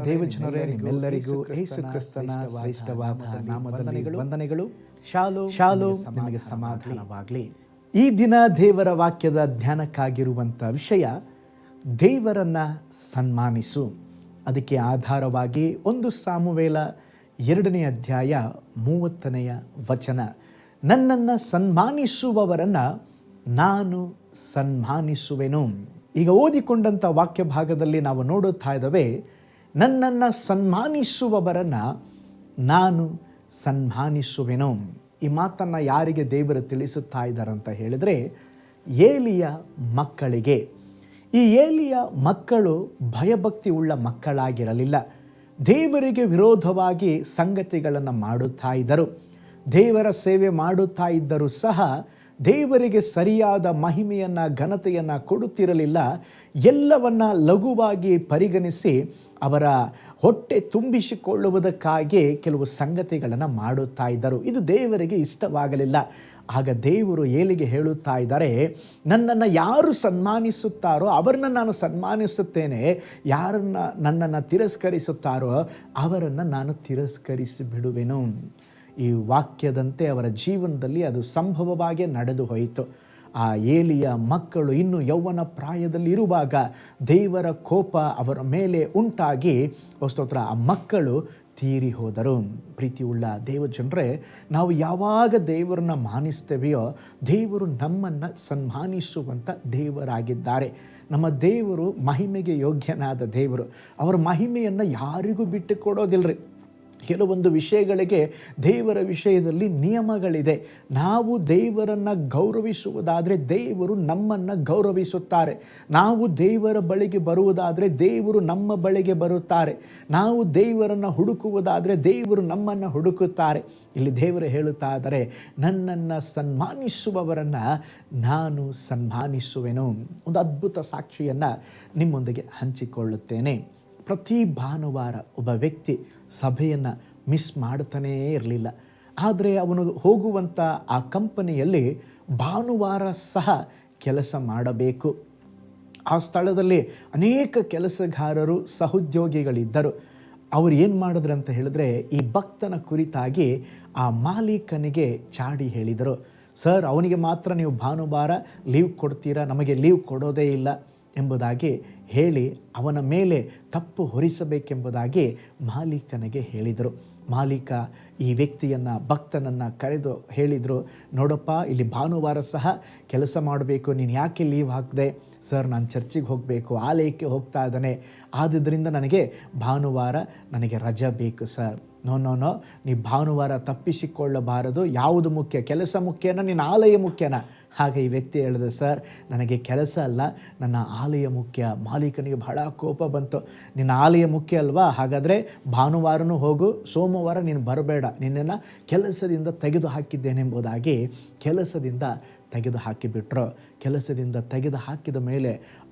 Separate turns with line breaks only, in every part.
ದೇವಜನರೇ, ನಿಮ್ಮೆಲ್ಲರಿಗೂ ಯೇಸು ಕ್ರಿಸ್ತನ ಶ್ರೇಷ್ಠವಾದ ನಾಮದಲ್ಲಿ ವಂದನೆಗಳು. ಶಾಲೋಮ್, ನಿಮಗೆ ಸಮಾಧಾನವಾಗಲಿ. ಈ ದಿನ ದೇವರ ವಾಕ್ಯದ ಧ್ಯಾನಕ್ಕಾಗಿರುವಂಥ ವಿಷಯ ದೇವರನ್ನು ಸನ್ಮಾನಿಸು. ಅದಕ್ಕೆ ಆಧಾರವಾಗಿ 1 ಸಾಮುವೇಲ 2ನೇ ಅಧ್ಯಾಯ 30ನೇ ವಚನ, ನನ್ನನ್ನು ಸನ್ಮಾನಿಸುವವರನ್ನು ನಾನು ಸನ್ಮಾನಿಸುವೆನು. ಈಗ ಓದಿಕೊಂಡಂಥ ವಾಕ್ಯ ಭಾಗದಲ್ಲಿ ನಾವು ನೋಡುತ್ತಾ ಇದ್ದೇವೆ, ನನ್ನನ್ನು ಸನ್ಮಾನಿಸುವವರನ್ನು ನಾನು ಸನ್ಮಾನಿಸುವೆನು. ಈ ಮಾತನ್ನು ಯಾರಿಗೆ ದೇವರು ತಿಳಿಸುತ್ತಾ ಇದ್ದಾರಂತ ಹೇಳಿದರೆ, ಏಲಿಯ ಮಕ್ಕಳಿಗೆ. ಈ ಏಲಿಯ ಮಕ್ಕಳು ಭಯಭಕ್ತಿ ಉಳ್ಳ ಮಕ್ಕಳಾಗಿರಲಿಲ್ಲ. ದೇವರಿಗೆ ವಿರೋಧವಾಗಿ ಸಂಗತಿಗಳನ್ನು ಮಾಡುತ್ತಾ ಇದ್ದರು. ದೇವರ ಸೇವೆ ಮಾಡುತ್ತಾ ಇದ್ದರೂ ಸಹ ದೇವರಿಗೆ ಸರಿಯಾದ ಮಹಿಮೆಯನ್ನು ಘನತೆಯನ್ನು ಕೊಡುತ್ತಿರಲಿಲ್ಲ. ಎಲ್ಲವನ್ನ ಲಘುವಾಗಿ ಪರಿಗಣಿಸಿ ಅವರ ಹೊಟ್ಟೆ ತುಂಬಿಸಿಕೊಳ್ಳುವುದಕ್ಕಾಗಿ ಕೆಲವು ಸಂಗತಿಗಳನ್ನು ಮಾಡುತ್ತಾ ಇದ್ದರು. ಇದು ದೇವರಿಗೆ ಇಷ್ಟವಾಗಲಿಲ್ಲ. ಆಗ ದೇವರು ಏಲಿಗೆ ಹೇಳುತ್ತಾ ಇದ್ದಾರೆ, ನನ್ನನ್ನು ಯಾರು ಸನ್ಮಾನಿಸುತ್ತಾರೋ ಅವರನ್ನು ನಾನು ಸನ್ಮಾನಿಸುತ್ತೇನೆ, ಯಾರನ್ನು ನನ್ನನ್ನು ತಿರಸ್ಕರಿಸುತ್ತಾರೋ ಅವರನ್ನು ನಾನು ತಿರಸ್ಕರಿಸಿ ಬಿಡುವೆನು. ಈ ವಾಕ್ಯದಂತೆ ಅವರ ಜೀವನದಲ್ಲಿ ಅದು ಸಂಭವವಾಗಿ ನಡೆದು ಹೋಯಿತು. ಆ ಏಲಿಯ ಮಕ್ಕಳು ಇನ್ನು ಯೌವನ ಪ್ರಾಯದಲ್ಲಿ ಇರುವಾಗ ದೇವರ ಕೋಪ ಅವರ ಮೇಲೆ ಉಂಟಾಗಿ ಸ್ತೋತ್ರ, ಆ ಮಕ್ಕಳು ತೀರಿ ಹೋದರು. ಪ್ರೀತಿಯುಳ್ಳ ದೇವಜನರೇ, ನಾವು ಯಾವಾಗ ದೇವರನ್ನ ಮಾನಿಸ್ತೇವೆಯೋ ದೇವರು ನಮ್ಮನ್ನು ಸನ್ಮಾನಿಸುವಂಥ ದೇವರಾಗಿದ್ದಾರೆ. ನಮ್ಮ ದೇವರು ಮಹಿಮೆಗೆ ಯೋಗ್ಯನಾದ ದೇವರು. ಅವರ ಮಹಿಮೆಯನ್ನು ಯಾರಿಗೂ ಬಿಟ್ಟು ಕೊಡೋದಿಲ್ಲರಿ. ಕೆಲವೊಂದು ವಿಷಯಗಳಿಗೆ ದೇವರ ವಿಷಯದಲ್ಲಿ ನಿಯಮಗಳಿದೆ. ನಾವು ದೇವರನ್ನು ಗೌರವಿಸುವುದಾದರೆ ದೇವರು ನಮ್ಮನ್ನು ಗೌರವಿಸುತ್ತಾರೆ. ನಾವು ದೇವರ ಬಳಿಗೆ ಬರುವುದಾದರೆ ದೇವರು ನಮ್ಮ ಬಳಿಗೆ ಬರುತ್ತಾರೆ. ನಾವು ದೇವರನ್ನು ಹುಡುಕುವುದಾದರೆ ದೇವರು ನಮ್ಮನ್ನು ಹುಡುಕುತ್ತಾರೆ. ಇಲ್ಲಿ ದೇವರು ಹೇಳುತ್ತಾ ಇದ್ದಾರೆ, ನನ್ನನ್ನು ಸನ್ಮಾನಿಸುವವರನ್ನು ನಾನು ಸನ್ಮಾನಿಸುವೆನು. ಒಂದು ಅದ್ಭುತ ಸಾಕ್ಷಿಯನ್ನು ನಿಮ್ಮೊಂದಿಗೆ ಹಂಚಿಕೊಳ್ಳುತ್ತೇನೆ. ಪ್ರತಿ ಭಾನುವಾರ ಒಬ್ಬ ವ್ಯಕ್ತಿ ಸಭೆಯನ್ನು ಮಿಸ್ ಮಾಡ್ತಾನೇ ಇರಲಿಲ್ಲ. ಆದರೆ ಅವನು ಹೋಗುವಂಥ ಆ ಕಂಪನಿಯಲ್ಲಿ ಭಾನುವಾರ ಸಹ ಕೆಲಸ ಮಾಡಬೇಕು. ಆ ಸ್ಥಳದಲ್ಲಿ ಅನೇಕ ಕೆಲಸಗಾರರು ಸಹೋದ್ಯೋಗಿಗಳಿದ್ದರು. ಅವರು ಏನು ಮಾಡಿದ್ರು ಅಂತ ಹೇಳಿದ್ರೆ, ಈ ಭಕ್ತನ ಕುರಿತಾಗಿ ಆ ಮಾಲೀಕನಿಗೆ ಚಾಡಿ ಹೇಳಿದರು, ಸರ್ ಅವನಿಗೆ ಮಾತ್ರ ನೀವು ಭಾನುವಾರ ಲೀವ್ ಕೊಡ್ತೀರಾ, ನಮಗೆ ಲೀವ್ ಕೊಡೋದೇ ಇಲ್ಲ ಎಂಬುದಾಗಿ ಹೇಳಿ ಅವನ ಮೇಲೆ ತಪ್ಪು ಹೊರಿಸಬೇಕೆಂಬುದಾಗಿ ಮಾಲೀಕನಿಗೆ ಹೇಳಿದರು. ಮಾಲೀಕ ಈ ವ್ಯಕ್ತಿಯನ್ನು, ಭಕ್ತನನ್ನು ಕರೆದು ಹೇಳಿದರು, ನೋಡಪ್ಪ ಇಲ್ಲಿ ಭಾನುವಾರ ಸಹ ಕೆಲಸ ಮಾಡಬೇಕು, ನೀನು ಯಾಕೆ ಲೀವ್ ಹಾಕಿದೆ? ಸರ್ ನಾನು ಚರ್ಚಿಗೆ ಹೋಗಬೇಕು, ಆಲಯಕ್ಕೆ ಹೋಗ್ತಾ ಇದ್ದಾನೆ, ಆದ್ದರಿಂದ ನನಗೆ ಭಾನುವಾರ ನನಗೆ ರಜೆ ಬೇಕು ಸರ್. ನೋ, ನೀವು ಭಾನುವಾರ ತಪ್ಪಿಸಿಕೊಳ್ಳಬಾರದು. ಯಾವುದು ಮುಖ್ಯ, ಕೆಲಸ ಮುಖ್ಯನಾ ನಿನ್ನ ಆಲಯ ಮುಖ್ಯನಾ? ಹಾಗೆ ಈ ವ್ಯಕ್ತಿ ಹೇಳಿದೆ, ಸರ್ ನನಗೆ ಕೆಲಸ ಅಲ್ಲ, ನನ್ನ ಆಲಯ ಮುಖ್ಯ. ಮಾಲೀಕನಿಗೆ ಬಹಳ ಕೋಪ ಬಂತು. ನಿನ್ನ ಆಲಯ ಮುಖ್ಯ ಅಲ್ವಾ, ಹಾಗಾದರೆ ಭಾನುವಾರನೂ ಹೋಗು, ಸೋಮವಾರ ನೀನು ಬರಬೇಡ, ನಿನ್ನನ್ನು ಕೆಲಸದಿಂದ ತೆಗೆದು ಹಾಕಿದ್ದೇನೆಂಬುದಾಗಿ ಕೆಲಸದಿಂದ ತೆಗೆದು ಹಾಕಿಬಿಟ್ರು. ಕೆಲಸದಿಂದ ತೆಗೆದು ಹಾಕಿದ ಮೇಲೆ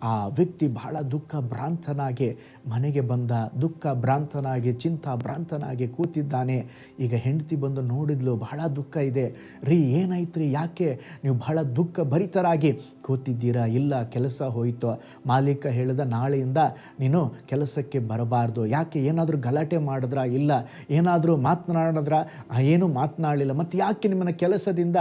ಆ ವ್ಯಕ್ತಿ ಬಹಳ ದುಃಖ ಭ್ರಾಂತನಾಗಿ ಮನೆಗೆ ಬಂದ. ದುಃಖ ಭ್ರಾಂತನಾಗಿ ಚಿಂತಾಭ್ರಾಂತನಾಗಿ ಕೂತಿದ್ದಾನೆ. ಈಗ ಹೆಂಡತಿ ಬಂದು ನೋಡಿದ್ಲು, ಬಹಳ ದುಃಖ ಇದೆ ರೀ, ಏನಾಯ್ತು, ಯಾಕೆ ನೀವು ಬಹಳ ದುಃಖ ಭರಿತರಾಗಿ ಕೂತಿದ್ದೀರಾ? ಇಲ್ಲ, ಕೆಲಸ ಹೋಯಿತು. ಮಾಲೀಕ ಹೇಳಿದ, ನಾಳೆಯಿಂದ ನೀನು ಕೆಲಸಕ್ಕೆ ಬರಬಾರ್ದು. ಯಾಕೆ, ಏನಾದರೂ ಗಲಾಟೆ ಮಾಡಿದ್ರ? ಇಲ್ಲ. ಏನಾದರೂ ಮಾತನಾಡಿದ್ರ? ಏನೂ ಮಾತನಾಡಲಿಲ್ಲ. ಮತ್ತು ಯಾಕೆ ನಿಮ್ಮನ್ನು ಕೆಲಸದಿಂದ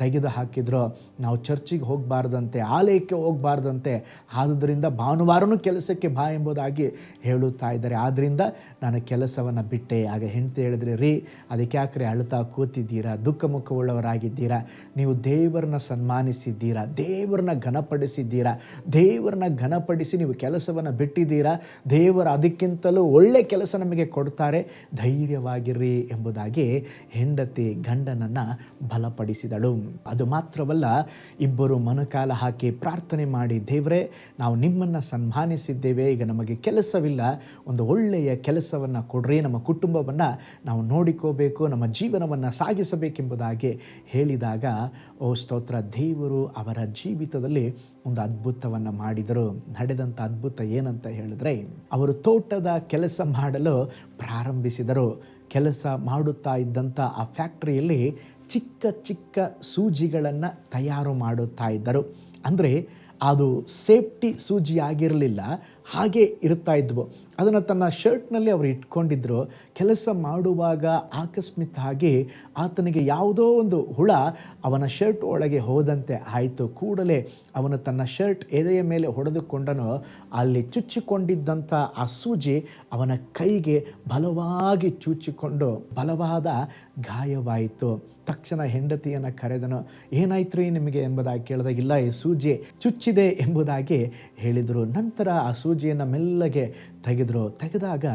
ತೆಗೆದು ಹಾಕಿದ್ರು? ನಾವು ಚರ್ಚಿಗೆ ಹೋಗಬಾರ್ದಂತೆ, ಆಲಯಕ್ಕೆ ಹೋಗಬಾರ್ದಂತೆ, ಆದುದರಿಂದ ಭಾನುವಾರನೂ ಕೆಲಸಕ್ಕೆ ಬಾ ಎಂಬುದಾಗಿ ಹೇಳುತ್ತಾ ಇದ್ದಾರೆ. ಆದ್ದರಿಂದ ನಾನು ಕೆಲಸವನ್ನು ಬಿಟ್ಟೆ. ಆಗ ಹೆಂಡತಿ ಹೇಳಿದ್ರೆ, ರೀ ಅದಕ್ಕೆ ಯಾಕ್ರೆ ಅಳ್ತಾ ಕೂತಿದ್ದೀರಾ, ದುಃಖ ಮುಖವುಳ್ಳವರಾಗಿದ್ದೀರಾ? ನೀವು ದೇವರನ್ನ ಸನ್ಮಾನಿಸಿದ್ದೀರಾ, ದೇವರನ್ನ ಘನಪಡಿಸಿದ್ದೀರಾ, ದೇವರನ್ನ ಘನಪಡಿಸಿ ನೀವು ಕೆಲಸವನ್ನು ಬಿಟ್ಟಿದ್ದೀರಾ. ದೇವರು ಅದಕ್ಕಿಂತಲೂ ಒಳ್ಳೆ ಕೆಲಸ ನಮಗೆ ಕೊಡ್ತಾರೆ, ಧೈರ್ಯವಾಗಿರ್ರಿ ಎಂಬುದಾಗಿ ಹೆಂಡತಿ ಗಂಡನನ್ನು ಬಲಪಡಿಸಿದಳು. ಅದು ಮಾತ್ರವಲ್ಲ, ಇಬ್ಬರು ಮೊಣಕಾಲ ಹಾಕಿ ಪ್ರಾರ್ಥನೆ ಮಾಡಿ, ದೇವರೇ ನಾವು ನಿಮ್ಮನ್ನು ಸನ್ಮಾನಿಸಿದ್ದೇವೆ, ಈಗ ನಮಗೆ ಕೆಲಸವಿಲ್ಲ, ಒಂದು ಒಳ್ಳೆಯ ಕೆಲಸವನ್ನು ಕೊಡ್ರಿ, ನಮ್ಮ ಕುಟುಂಬವನ್ನು ನಾವು ನೋಡಿಕೋಬೇಕು, ನಮ್ಮ ಜೀವನವನ್ನು ಸಾಗಿಸಬೇಕೆಂಬುದಾಗಿ ಹೇಳಿದಾಗ, ಓ ಸ್ತೋತ್ರ, ದೇವರು ಅವರ ಜೀವಿತದಲ್ಲಿ ಒಂದು ಅದ್ಭುತವನ್ನು ಮಾಡಿದರು. ನಡೆದಂಥ ಅದ್ಭುತ ಏನಂತ ಹೇಳಿದ್ರೆ, ಅವರು ತೋಟದ ಕೆಲಸ ಮಾಡಲು ಪ್ರಾರಂಭಿಸಿದರು. ಕೆಲಸ ಮಾಡುತ್ತಾ ಇದ್ದಂಥ ಆ ಫ್ಯಾಕ್ಟ್ರಿಯಲ್ಲಿ ಚಿಕ್ಕ ಚಿಕ್ಕ ಸೂಜಿಗಳನ್ನು ತಯಾರು ಮಾಡುತ್ತಾ ಇದ್ದರು. ಅಂದರೆ ಅದು ಸೇಫ್ಟಿ ಸೂಜಿ ಆಗಿರಲಿಲ್ಲ, ಹಾಗೆ ಇರ್ತಾ ಇದ್ವು. ಅದನ್ನು ತನ್ನ ಶರ್ಟ್ನಲ್ಲಿ ಅವರು ಇಟ್ಕೊಂಡಿದ್ರು. ಕೆಲಸ ಮಾಡುವಾಗ ಆಕಸ್ಮಿಕ ಆಗಿ ಆತನಿಗೆ ಯಾವುದೋ ಒಂದು ಹುಳ ಅವನ ಶರ್ಟ್ ಒಳಗೆ ಹೋದಂತೆ ಆಯಿತು. ಕೂಡಲೇ ಅವನು ತನ್ನ ಶರ್ಟ್ ಎದೆಯ ಮೇಲೆ ಹೊಡೆದುಕೊಂಡನು. ಅಲ್ಲಿ ಚುಚ್ಚಿಕೊಂಡಿದ್ದಂಥ ಆ ಸೂಜಿ ಅವನ ಕೈಗೆ ಬಲವಾಗಿ ಚುಚ್ಚಿಕೊಂಡು ಬಲವಾದ ಗಾಯವಾಯಿತು. ತಕ್ಷಣ ಹೆಂಡತಿಯನ್ನು ಕರೆದನು. ಏನಾಯ್ತು ರೀ ನಿಮಗೆ ಎಂಬುದಾಗಿ ಕೇಳಿದಾಗ, ಇಲ್ಲ, ಈ ಸೂಜಿ ಚುಚ್ಚಿದೆ ಎಂಬುದಾಗಿ ಹೇಳಿದರು. ನಂತರ ಆ ಸೂಜಿಯನ್ನು ಮೆಲ್ಲಗೆ ತೆಗೆದಾಗ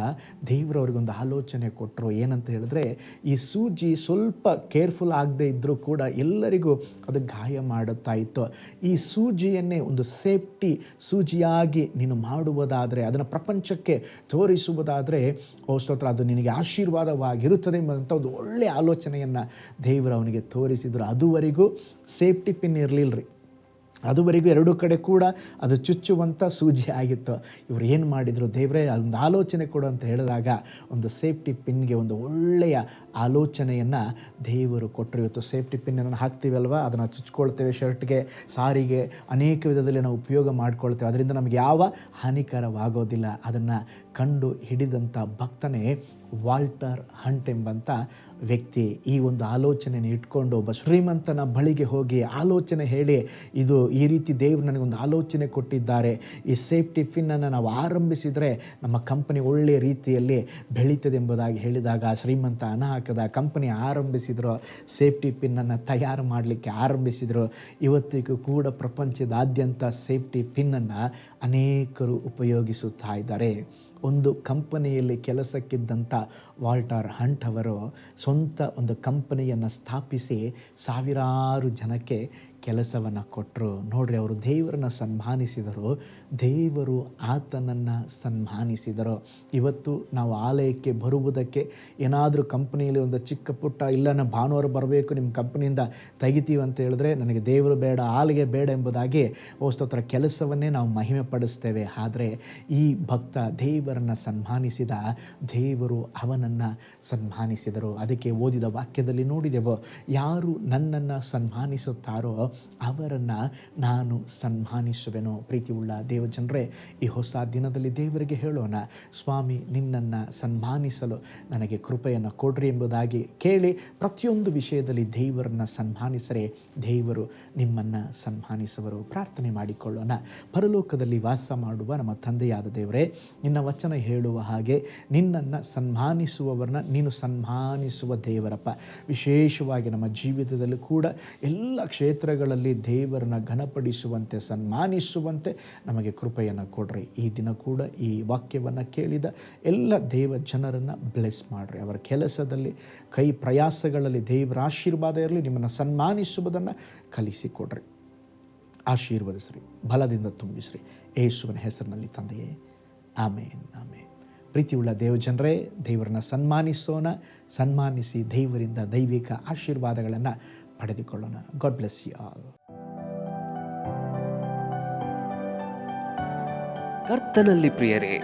ದೇವರವ್ರಿಗೊಂದು ಆಲೋಚನೆ ಕೊಟ್ಟರು. ಏನಂತ ಹೇಳಿದ್ರೆ, ಈ ಸೂಜಿ ಸ್ವಲ್ಪ ಕೇರ್ಫುಲ್ ಆಗದೆ ಇದ್ದರೂ ಕೂಡ ಎಲ್ಲರಿಗೂ ಅದು ಗಾಯ ಮಾಡುತ್ತಾ ಇತ್ತು. ಈ ಸೂಜಿಯನ್ನೇ ಒಂದು ಸೇಫ್ಟಿ ಸೂಜಿಯಾಗಿ ನೀನು ಮಾಡುವುದಾದರೆ, ಅದನ್ನು ಪ್ರಪಂಚಕ್ಕೆ ತೋರಿಸುವುದಾದರೆ, ಓ ಸ್ತೋತ್ರ, ಅದು ನಿನಗೆ ಆಶೀರ್ವಾದವಾಗಿರುತ್ತದೆ ಎಂಬಂಥ ಒಂದು ಒಳ್ಳೆಯ ಆಲೋಚನೆಯನ್ನು ದೇವರು ಅವನಿಗೆ ತೋರಿಸಿದರು. ಅದುವರೆಗೂ ಸೇಫ್ಟಿ ಪಿನ್ ಇರಲಿಲ್ಲ ರೀ. ಅದುವರೆಗೂ ಎರಡೂ ಕಡೆ ಕೂಡ ಅದು ಚುಚ್ಚುವಂಥ ಸೂಜಿ ಆಗಿತ್ತು. ಇವರು ಏನು ಮಾಡಿದರು, ದೇವರೇ ಒಂದು ಆಲೋಚನೆ ಕೊಡು ಅಂತ ಹೇಳಿದಾಗ ಒಂದು ಸೇಫ್ಟಿ ಪಿನ್ಗೆ ಒಂದು ಒಳ್ಳೆಯ ಆಲೋಚನೆಯನ್ನು ದೇವರು ಕೊಟ್ಟರು. ಇವತ್ತು ಸೇಫ್ಟಿ ಪಿನ್ನನ್ನು ಹಾಕ್ತೀವಲ್ವ, ಅದನ್ನು ಚುಚ್ಕೊಳ್ತೇವೆ, ಶರ್ಟ್ಗೆ, ಸಾರಿಗೆ, ಅನೇಕ ವಿಧದಲ್ಲಿ ನಾವು ಉಪಯೋಗ ಮಾಡ್ಕೊಳ್ತೇವೆ. ಅದರಿಂದ ನಮಗೆ ಯಾವ ಹಾನಿಕರವಾಗೋದಿಲ್ಲ. ಅದನ್ನು ಕಂಡು ಹಿಡಿದಂಥ ಭಕ್ತನೇ ವಾಲ್ಟರ್ ಹಂಟ್ ಎಂಬಂಥ ವ್ಯಕ್ತಿ. ಈ ಒಂದು ಆಲೋಚನೆಯನ್ನು ಇಟ್ಕೊಂಡು ಒಬ್ಬ ಶ್ರೀಮಂತನ ಬಳಿಗೆ ಹೋಗಿ ಆಲೋಚನೆ ಹೇಳಿ, ಇದು ಈ ರೀತಿ ದೇವರು ನನಗೊಂದು ಆಲೋಚನೆ ಕೊಟ್ಟಿದ್ದಾರೆ, ಈ ಸೇಫ್ಟಿ ಪಿನ್ನನ್ನು ನಾವು ಆರಂಭಿಸಿದರೆ ನಮ್ಮ ಕಂಪನಿ ಒಳ್ಳೆಯ ರೀತಿಯಲ್ಲಿ ಬೆಳೀತದೆ ಎಂಬುದಾಗಿ ಹೇಳಿದಾಗ ಶ್ರೀಮಂತ ಹಣ ಹಾಕದ ಕಂಪನಿ ಆರಂಭಿಸಿದರು. ಸೇಫ್ಟಿ ಪಿನ್ನನ್ನು ತಯಾರು ಮಾಡಲಿಕ್ಕೆ ಆರಂಭಿಸಿದರು. ಇವತ್ತಿಗೂ ಕೂಡ ಪ್ರಪಂಚದಾದ್ಯಂತ ಸೇಫ್ಟಿ ಪಿನ್ನನ್ನು ಅನೇಕರು ಉಪಯೋಗಿಸುತ್ತಾ ಇದ್ದಾರೆ. ಒಂದು ಕಂಪನಿಯಲ್ಲಿ ಕೆಲಸಕ್ಕಿದ್ದಂಥ ವಾಲ್ಟರ್ ಹಂಟ್ ಅವರು ಸ್ವಂತ ಒಂದು ಕಂಪನಿಯನ್ನು ಸ್ಥಾಪಿಸಿ ಸಾವಿರಾರು ಜನಕ್ಕೆ ಕೆಲಸವನ್ನು ಕೊಟ್ಟರು. ನೋಡ್ರಿ, ಅವರು ದೇವರನ್ನು ಸನ್ಮಾನಿಸಿದರು, ದೇವರು ಆತನನ್ನು ಸನ್ಮಾನಿಸಿದರು. ಇವತ್ತು ನಾವು ಆಲಯಕ್ಕೆ ಬರುವುದಕ್ಕೆ ಏನಾದರೂ ಕಂಪನಿಯಲ್ಲಿ ಒಂದು ಚಿಕ್ಕ ಪುಟ್ಟ, ಇಲ್ಲ ನಾನು ಭಾನುವಾರ ಬರಬೇಕು, ನಿಮ್ಮ ಕಂಪನಿಯಿಂದ ತೆಗಿತೀವಿ ಅಂತ ಹೇಳಿದ್ರೆ, ನನಗೆ ದೇವರು ಬೇಡ, ಆಲಿಗೆ ಬೇಡ ಎಂಬುದಾಗಿ ಸ್ತೋತ್ರ ಕೆಲಸವನ್ನೇ ನಾವು ಮಹಿಮೆ ಪಡಿಸ್ತೇವೆ. ಆದರೆ ಈ ಭಕ್ತ ದೇವರನ್ನು ಸನ್ಮಾನಿಸಿದ, ದೇವರು ಅವನನ್ನು ಸನ್ಮಾನಿಸಿದರು. ಅದಕ್ಕೆ ಓದಿದ ವಾಕ್ಯದಲ್ಲಿ ನೋಡಿದೆವು, ಯಾರು ನನ್ನನ್ನು ಸನ್ಮಾನಿಸುತ್ತಾರೋ ಅವರನ್ನು ನಾನು ಸನ್ಮಾನಿಸುವೆನು. ಪ್ರೀತಿಯುಳ್ಳ ದೇವಜನರೇ, ಈ ಹೊಸ ದಿನದಲ್ಲಿ ದೇವರಿಗೆ ಹೇಳೋಣ, ಸ್ವಾಮಿ ನಿನ್ನನ್ನು ಸನ್ಮಾನಿಸಲು ನನಗೆ ಕೃಪೆಯನ್ನು ಕೊಡ್ರಿ ಎಂಬುದಾಗಿ ಕೇಳಿ ಪ್ರತಿಯೊಂದು ವಿಷಯದಲ್ಲಿ ದೇವರನ್ನು ಸನ್ಮಾನಿಸರೆ ದೇವರು ನಿಮ್ಮನ್ನು ಸನ್ಮಾನಿಸುವರು. ಪ್ರಾರ್ಥನೆ ಮಾಡಿಕೊಳ್ಳೋಣ. ಪರಲೋಕದಲ್ಲಿ ವಾಸ ಮಾಡುವ ನಮ್ಮ ತಂದೆಯಾದ ದೇವರೇ, ನಿನ್ನ ವಚನ ಹೇಳುವ ಹಾಗೆ ನಿನ್ನನ್ನು ಸನ್ಮಾನಿಸುವವರನ್ನ ನೀನು ಸನ್ಮಾನಿಸುವ ದೇವರಪ್ಪ. ವಿಶೇಷವಾಗಿ ನಮ್ಮ ಜೀವಿತದಲ್ಲಿ ಕೂಡ ಎಲ್ಲ ಕ್ಷೇತ್ರಗಳಲ್ಲಿ ದೇವರನ್ನ ಘನಪಡಿಸುವಂತೆ, ಸನ್ಮಾನಿಸುವಂತೆ ನಮಗೆ ಕೃಪೆಯನ್ನು ಕೊಡ್ರಿ. ಈ ದಿನ ಕೂಡ ಈ ವಾಕ್ಯವನ್ನು ಕೇಳಿದ ಎಲ್ಲ ದೇವ ಜನರನ್ನು ಬ್ಲೆಸ್ ಮಾಡಿರಿ. ಅವರ ಕೆಲಸದಲ್ಲಿ, ಕೈ ಪ್ರಯಾಸಗಳಲ್ಲಿ ದೇವರ ಆಶೀರ್ವಾದ ಇರಲಿ. ನಿಮ್ಮನ್ನು ಸನ್ಮಾನಿಸುವುದನ್ನು ಕಲಿಸಿಕೊಡ್ರಿ, ಆಶೀರ್ವದಿಸ್ರಿ, ಬಲದಿಂದ ತುಂಬಿಸ್ರಿ. ಯೇಸುವಿನ ಹೆಸರಿನಲ್ಲಿ ತಂದೆಯೇ, ಆಮೇನ್, ಆಮೇನ್. ಪ್ರೀತಿಯುಳ್ಳ ದೇವಜನರೇ, ದೇವರನ್ನ ಸನ್ಮಾನಿಸೋಣ. ಸನ್ಮಾನಿಸಿ ದೇವರಿಂದ ದೈವಿಕ ಆಶೀರ್ವಾದಗಳನ್ನು ಪಡೆದುಕೊಳ್ಳೋಣ. God bless you all.
ಕರ್ತನಲ್ಲಿ ಪ್ರಿಯರೇ,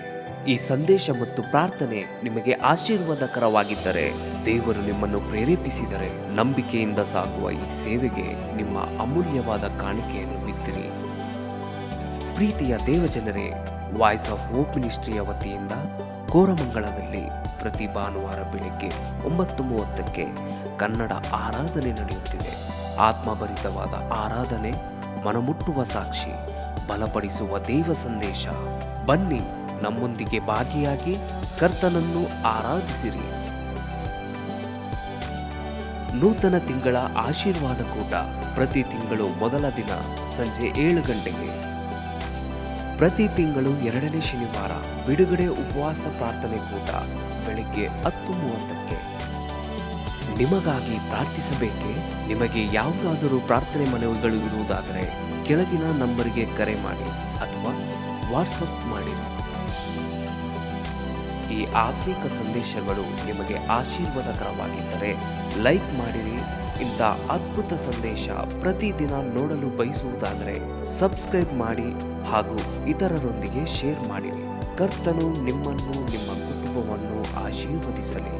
ಈ ಸಂದೇಶ ಮತ್ತು ಪ್ರಾರ್ಥನೆ ನಿಮಗೆ ಆಶೀರ್ವಾದಕರವಾಗಿದ್ದರೆ, ದೇವರು ನಿಮ್ಮನ್ನು ಪ್ರೇರೇಪಿಸಿದರೆ, ನಂಬಿಕೆಯಿಂದ ಸಾಗುವ ಈ ಸೇವೆಗೆ ನಿಮ್ಮ ಅಮೂಲ್ಯವಾದ ಕಾಣಿಕೆಯನ್ನು ಬಿತ್ತಿರಿ. ಪ್ರೀತಿಯ ದೇವಜನರೇ, ವಾಯ್ಸ್ ಆಫ್ ಹೋಪ್ ಮಿನಿಸ್ಟ್ರಿಯ ವತಿಯಿಂದ ಕೋರಮಂಗಲದಲ್ಲಿ ಪ್ರತಿ ಭಾನುವಾರ ಬೆಳಿಗ್ಗೆ 9:30ಕ್ಕೆ ಕನ್ನಡ ಆರಾಧನೆ ನಡೆಯುತ್ತಿದೆ. ಆತ್ಮಭರಿತವಾದ ಆರಾಧನೆ, ಮನಮುಟ್ಟುವ ಸಾಕ್ಷಿ, ಬಲಪಡಿಸುವ ದೇವ ಸಂದೇಶ. ಬನ್ನಿ, ನಮ್ಮೊಂದಿಗೆ ಭಾಗಿಯಾಗಿ ಕರ್ತನನ್ನು ಆರಾಧಿಸಿರಿ. ನೂತನ ತಿಂಗಳ ಆಶೀರ್ವಾದ ಕೂಟ ಪ್ರತಿ ತಿಂಗಳು ಮೊದಲ ದಿನ ಸಂಜೆ 7 ಗಂಟೆಗೆ. ಪ್ರತಿ ತಿಂಗಳು 2ನೇ ಶನಿವಾರ ಬಿಡುಗಡೆ ಉಪವಾಸ ಪ್ರಾರ್ಥನೆ ಕೂಟ ಬೆಳಿಗ್ಗೆ 10:30ಕ್ಕೆ. ನಿಮಗಾಗಿ ಪ್ರಾರ್ಥಿಸಬೇಕೆ? ನಿಮಗೆ ಯಾವುದಾದರೂ ಪ್ರಾರ್ಥನೆ ಮನವಿಗಳು ಇರುವುದಾದರೆ ಕೆಳಗಿನ ನಂಬರಿಗೆ ಕರೆ ಮಾಡಿ ಅಥವಾ ವಾಟ್ಸಪ್ ಮಾಡಿ. ಈ ಆತ್ಮಿಕ ಸಂದೇಶಗಳು ನಿಮಗೆ ಆಶೀರ್ವಾದಕರವಾಗಿದ್ದರೆ ಲೈಕ್ ಮಾಡಿರಿ. ಇಂಥ ಅದ್ಭುತ ಸಂದೇಶ ಪ್ರತಿದಿನ ನೋಡಲು ಬಯಸುವುದಾದರೆ ಸಬ್ಸ್ಕ್ರೈಬ್ ಮಾಡಿ ಹಾಗೂ ಇತರರೊಂದಿಗೆ ಶೇರ್ ಮಾಡಿರಿ. ಕರ್ತನು ನಿಮ್ಮನ್ನು, ನಿಮ್ಮ ಕುಟುಂಬವನ್ನು ಆಶೀರ್ವದಿಸಲಿ.